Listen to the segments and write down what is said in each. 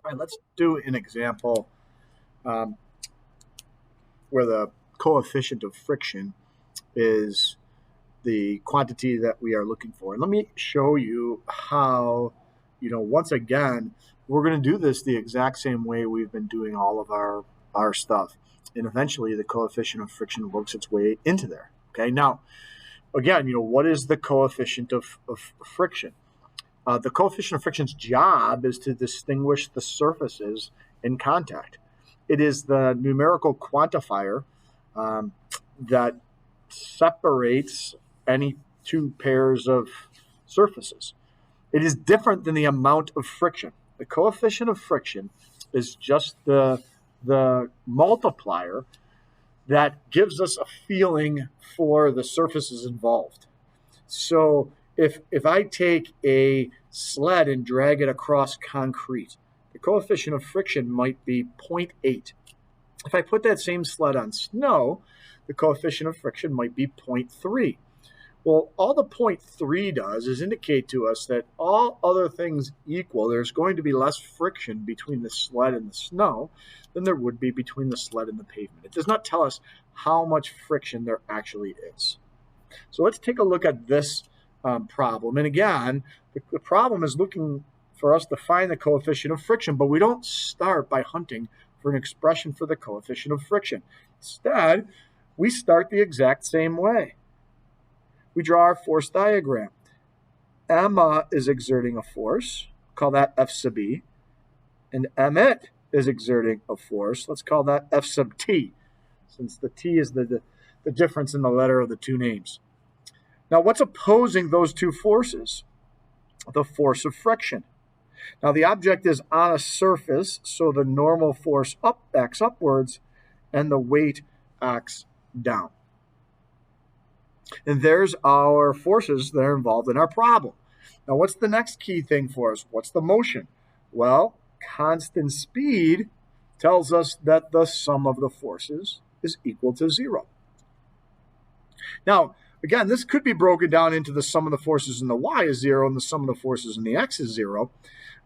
All right, let's do an example um, where the coefficient of friction is the quantity that we are looking for. And let me show you how, once again, we're going to do this the exact same way we've been doing all of our stuff. And eventually the coefficient of friction works its way into there. Okay, now, again, what is the coefficient of friction? The coefficient of friction's job is to distinguish the surfaces in contact. It is the numerical quantifier um, that separates any two pairs of surfaces. It is different than the amount of friction. The coefficient of friction is just the multiplier that gives us a feeling for the surfaces involved. So if I take a sled and drag it across concrete, the coefficient of friction might be 0.8. If I put that same sled on snow, the coefficient of friction might be 0.3. Well, all the 0.3 does is indicate to us that all other things equal, there's going to be less friction between the sled and the snow than there would be between the sled and the pavement. It does not tell us how much friction there actually is. So let's take a look at this problem. And again, the problem is looking for us to find the coefficient of friction, but we don't start by hunting for an expression for the coefficient of friction. Instead, we start the exact same way. We draw our force diagram. Emma is exerting a force, call that F sub E, and Emmett is exerting a force, let's call that F sub T, since the T is the difference in the letter of the two names. Now, what's opposing those two forces? The force of friction. Now, the object is on a surface, so the normal force acts upwards, and the weight acts down. And there's our forces that are involved in our problem. Now, what's the next key thing for us? What's the motion? Well, constant speed tells us that the sum of the forces is equal to 0. Now, again, this could be broken down into the sum of the forces in the y is 0 and the sum of the forces in the x is 0.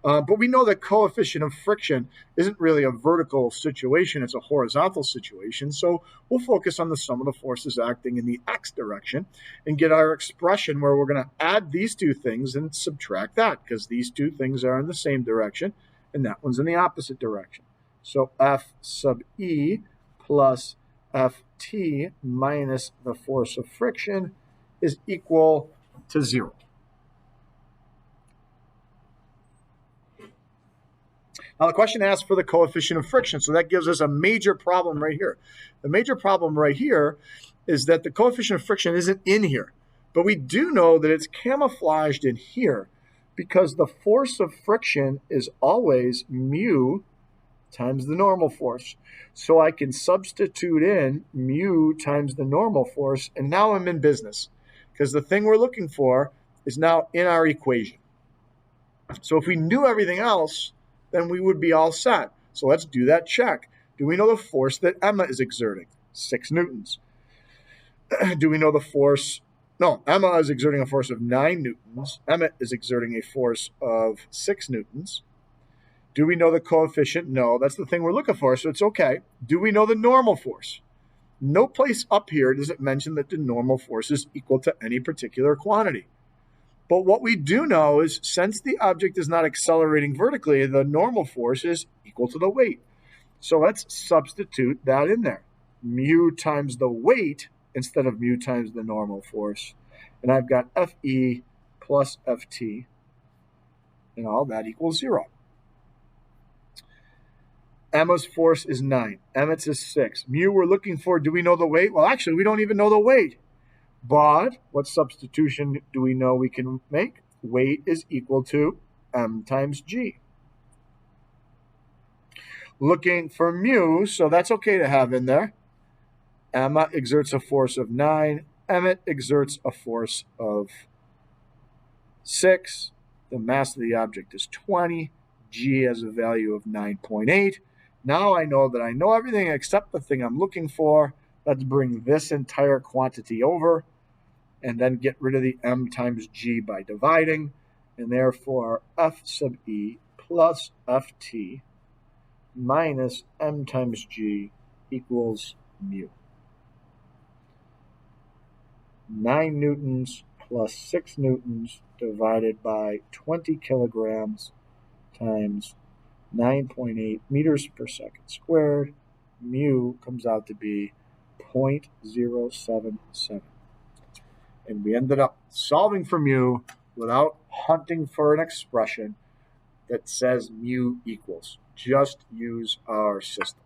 But we know that coefficient of friction isn't really a vertical situation, it's a horizontal situation. So we'll focus on the sum of the forces acting in the x direction and get our expression where we're going to add these two things and subtract that, because these two things are in the same direction and that one's in the opposite direction. So F sub E plus Ft minus the force of friction is equal to 0. Now, the question asks for the coefficient of friction, so that gives us a major problem right here. The major problem right here is that the coefficient of friction isn't in here, but we do know that it's camouflaged in here because the force of friction is always mu times the normal force. So I can substitute in mu times the normal force, and now I'm in business because the thing we're looking for is now in our equation. So if we knew everything else, then we would be all set. So let's do that check. Do we know the force that Emma is exerting? 6 newtons. Do we know the force? No, Emma is exerting a force of 9 newtons. Emmett is exerting a force of 6 newtons. Do we know the coefficient? No, that's the thing we're looking for, so it's okay. Do we know the normal force? No place up here does it mention that the normal force is equal to any particular quantity. But what we do know is since the object is not accelerating vertically, the normal force is equal to the weight. So let's substitute that in there. Mu times the weight instead of mu times the normal force. And I've got Fe plus Ft, and all that equals 0. Emma's force is 9. Emmett's is 6. Mu we're looking for, do we know the weight? Well, actually, we don't even know the weight. But what substitution do we know we can make? Weight is equal to m times g. Looking for mu, so that's okay to have in there. Emma exerts a force of 9. Emmett exerts a force of 6. The mass of the object is 20. G has a value of 9.8. Now I know that I know everything except the thing I'm looking for. Let's bring this entire quantity over and then get rid of the m times g by dividing. And therefore, F sub E plus Ft minus m times g equals mu. 9 newtons plus 6 newtons divided by 20 kilograms times 9.8 meters per second squared. Mu comes out to be 0.077. And we ended up solving for mu without hunting for an expression that says mu equals. Just use our system.